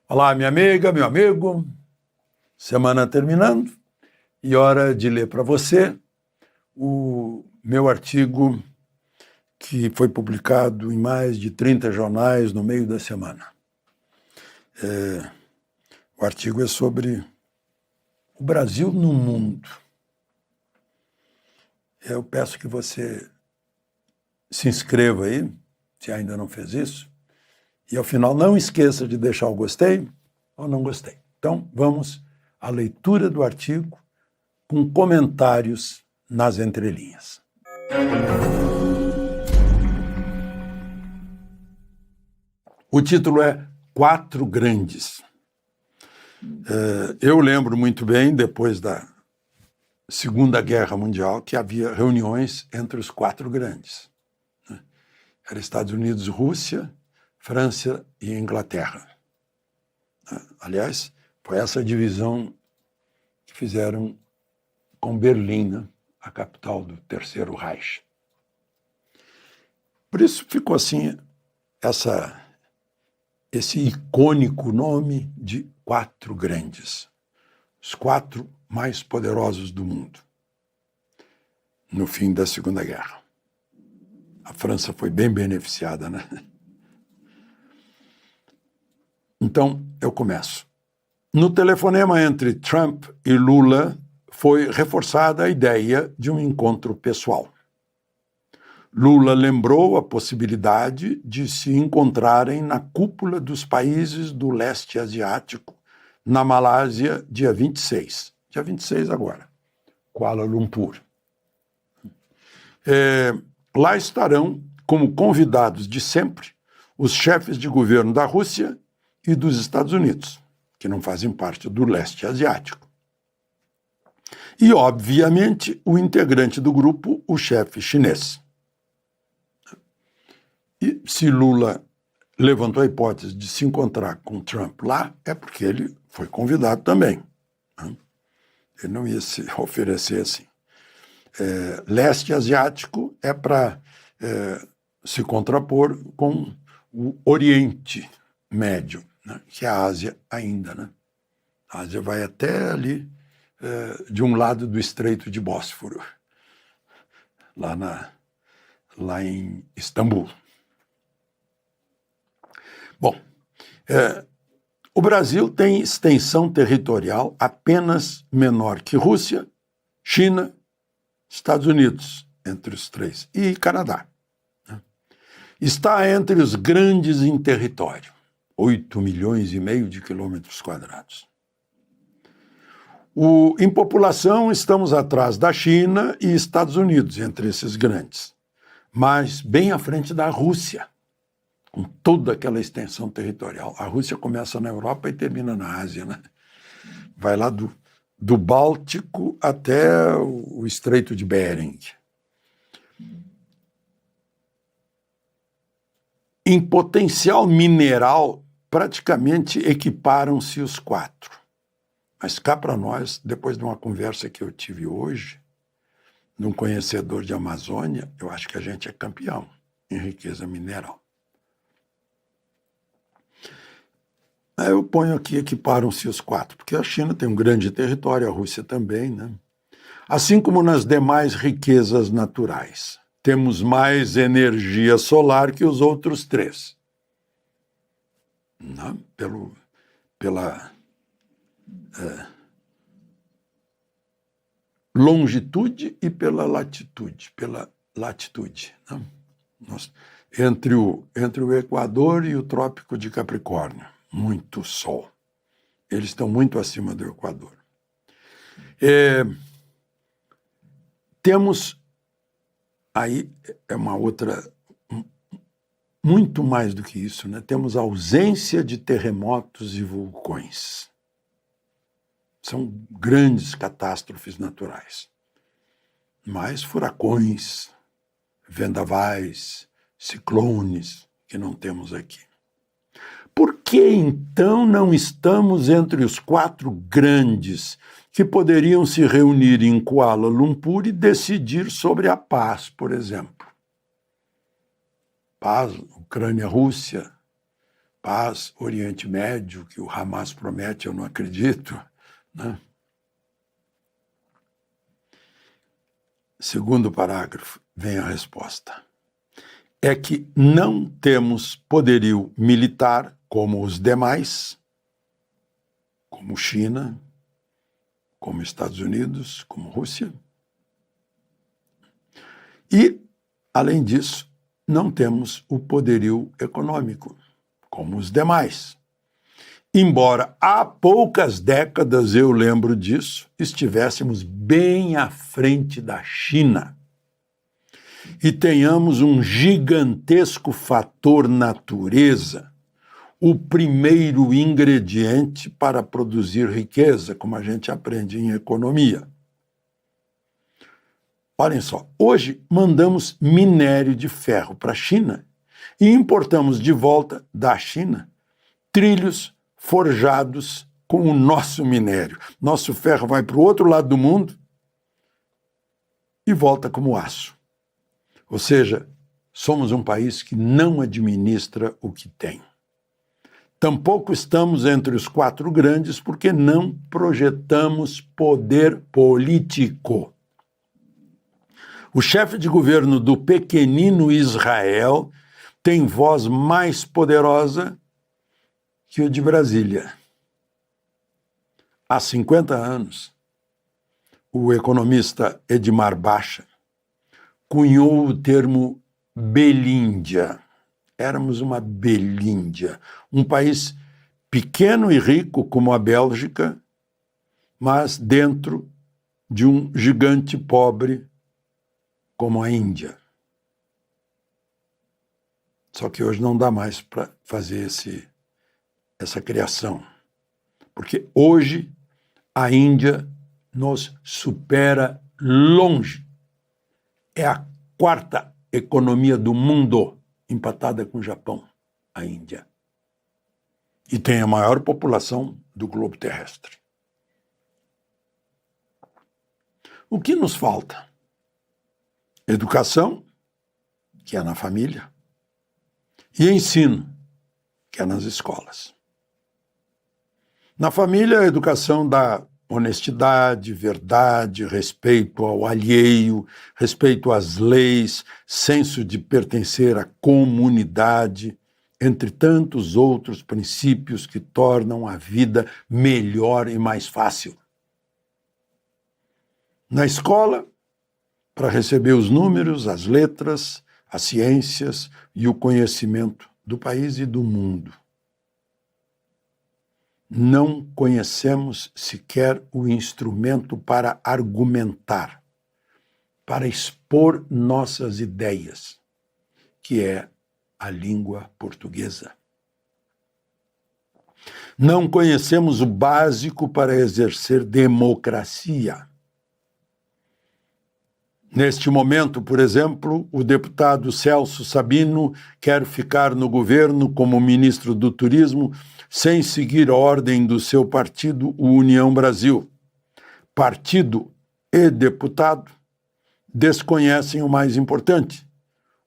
Olá, minha amiga, meu amigo. Semana terminando e hora de ler para você o meu artigo que foi publicado em mais de 30 jornais no meio da semana. O artigo é sobre o Brasil no mundo. Eu peço que você se inscreva aí, se ainda não fez isso, e ao final não esqueça de deixar o gostei ou não gostei. Então, vamos à leitura do artigo com comentários nas entrelinhas. O título é Quatro Grandes. Eu lembro muito bem, depois da Segunda Guerra Mundial, que havia reuniões entre os quatro grandes. Era Estados Unidos, Rússia, França e Inglaterra. Aliás, foi essa divisão que fizeram com Berlim, né? A capital do Terceiro Reich. Por isso ficou assim esse icônico nome de Quatro Grandes, os quatro mais poderosos do mundo, no fim da Segunda Guerra. A França foi bem beneficiada, né? Então, eu começo. No telefonema entre Trump e Lula, foi reforçada a ideia de um encontro pessoal. Lula lembrou a possibilidade de se encontrarem na cúpula dos países do leste asiático, na Malásia, dia 26. Dia 26 agora, Kuala Lumpur. Lá estarão, como convidados de sempre, os chefes de governo da Rússia e dos Estados Unidos, que não fazem parte do leste asiático. E, obviamente, o integrante do grupo, o chefe chinês. E se Lula levantou a hipótese de se encontrar com Trump lá, é porque ele foi convidado também. Ele não ia se oferecer assim. Leste asiático é para se contrapor com o Oriente Médio, né? Que é a Ásia ainda, né? A Ásia vai até ali, de um lado do Estreito de Bósforo, lá em Istambul. Bom, o Brasil tem extensão territorial apenas menor que Rússia, China, Estados Unidos, entre os três, e Canadá. Está entre os grandes em território, 8,5 milhões de quilômetros quadrados. Em população, estamos atrás da China e Estados Unidos, entre esses grandes, mas bem à frente da Rússia, com toda aquela extensão territorial. A Rússia começa na Europa e termina na Ásia, né? Vai lá do Báltico até o Estreito de Bering. Em potencial mineral, praticamente equiparam-se os quatro. Mas cá para nós, depois de uma conversa que eu tive hoje, de um conhecedor de Amazônia, eu acho que a gente é campeão em riqueza mineral. Aí eu ponho aqui, equiparam-se os quatro, porque a China tem um grande território, a Rússia também, né? Assim como nas demais riquezas naturais. Temos mais energia solar que os outros três. Não? Pela longitude e pela latitude. Não? Entre o Equador e o Trópico de Capricórnio. Muito sol. Eles estão muito acima do Equador. Temos, aí é uma outra, muito mais do que isso, né? Temos ausência de terremotos e vulcões. São grandes catástrofes naturais. Mas furacões, vendavais, ciclones, que não temos aqui. Por que, então, não estamos entre os quatro grandes que poderiam se reunir em Kuala Lumpur e decidir sobre a paz, por exemplo? Paz, Ucrânia, Rússia, paz, Oriente Médio, que o Hamas promete, eu não acredito, né? Segundo parágrafo, vem a resposta. É que não temos poderio militar como os demais, como China, como Estados Unidos, como Rússia. E, além disso, não temos o poderio econômico, como os demais. Embora há poucas décadas, eu lembro disso, estivéssemos bem à frente da China e tenhamos um gigantesco fator natureza, o primeiro ingrediente para produzir riqueza, como a gente aprende em economia. Olhem só, hoje mandamos minério de ferro para a China e importamos de volta da China trilhos forjados com o nosso minério. Nosso ferro vai para o outro lado do mundo e volta como aço. Ou seja, somos um país que não administra o que tem. Tampouco estamos entre os 4 grandes porque não projetamos poder político. O chefe de governo do pequenino Israel tem voz mais poderosa que o de Brasília. Há 50 anos, o economista Edmar Baixa cunhou o termo Belíndia. Éramos uma Belíndia, um país pequeno e rico como a Bélgica, mas dentro de um gigante pobre como a Índia. Só que hoje não dá mais para fazer essa criação, porque hoje a Índia nos supera longe. É a 4ª economia do mundo, empatada com o Japão, a Índia. E tem a maior população do globo terrestre. O que nos falta? Educação, que é na família, e ensino, que é nas escolas. Na família, a educação da honestidade, verdade, respeito ao alheio, respeito às leis, senso de pertencer à comunidade, entre tantos outros princípios que tornam a vida melhor e mais fácil. Na escola, para receber os números, as letras, as ciências e o conhecimento do país e do mundo. Não conhecemos sequer o instrumento para argumentar, para expor nossas ideias, que é a língua portuguesa. Não conhecemos o básico para exercer democracia. Neste momento, por exemplo, o deputado Celso Sabino quer ficar no governo como ministro do Turismo sem seguir a ordem do seu partido, o União Brasil. Partido e deputado desconhecem o mais importante: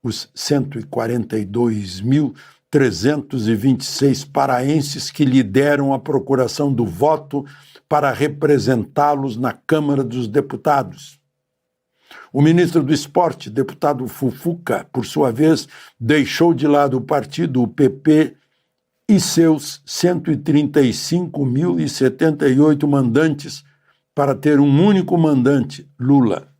os 142.326 paraenses que lideram a procuração do voto para representá-los na Câmara dos Deputados. O ministro do Esporte, deputado Fufuca, por sua vez, deixou de lado o partido, o PP, e seus 135.078 mandantes para ter um único mandante, Lula.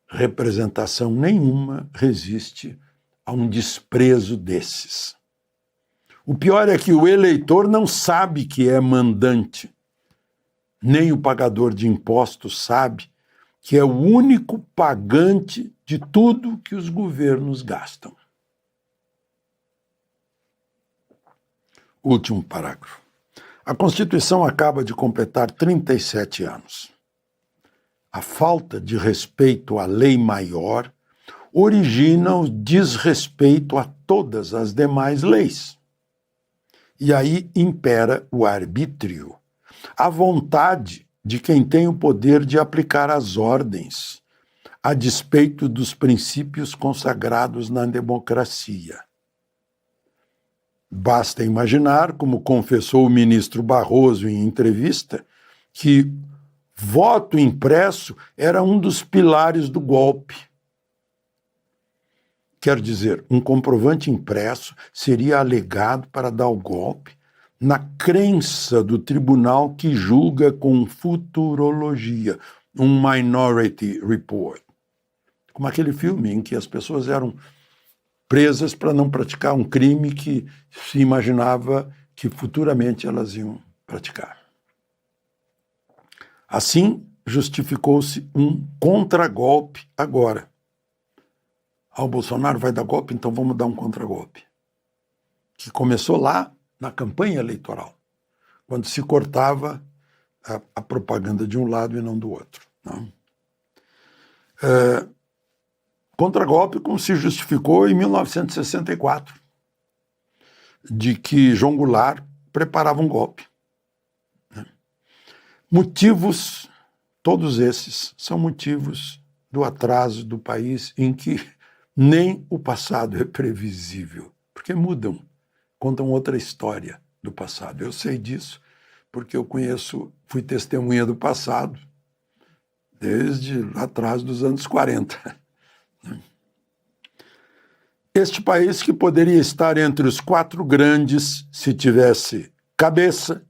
Representação nenhuma resiste a um desprezo desses. O pior é que o eleitor não sabe que é mandante. Nem o pagador de impostos sabe que é o único pagante de tudo que os governos gastam. Último parágrafo. A Constituição acaba de completar 37 anos. A falta de respeito à lei maior origina o desrespeito a todas as demais leis. E aí impera o arbítrio, a vontade de quem tem o poder de aplicar as ordens, a despeito dos princípios consagrados na democracia. Basta imaginar, como confessou o ministro Barroso em entrevista, que voto impresso era um dos pilares do golpe. Quer dizer, um comprovante impresso seria alegado para dar o golpe na crença do tribunal que julga com futurologia, um Minority Report. Como aquele filme em que as pessoas eram presas para não praticar um crime que se imaginava que futuramente elas iam praticar. Assim, justificou-se um contragolpe agora. O Bolsonaro vai dar golpe, então vamos dar um contragolpe. Que começou lá na campanha eleitoral, quando se cortava a propaganda de um lado e não do outro. Não? Contragolpe como se justificou em 1964, de que João Goulart preparava um golpe. Motivos, todos esses, são motivos do atraso do país em que nem o passado é previsível, porque mudam, contam outra história do passado. Eu sei disso porque eu conheço, fui testemunha do passado desde lá atrás dos anos 40. Este país que poderia estar entre os 4 grandes se tivesse cabeça,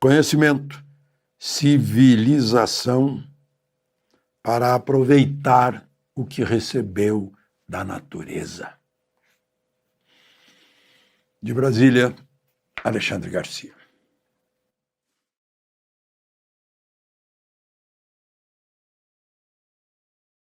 conhecimento, civilização para aproveitar o que recebeu da natureza. De Brasília, Alexandre Garcia.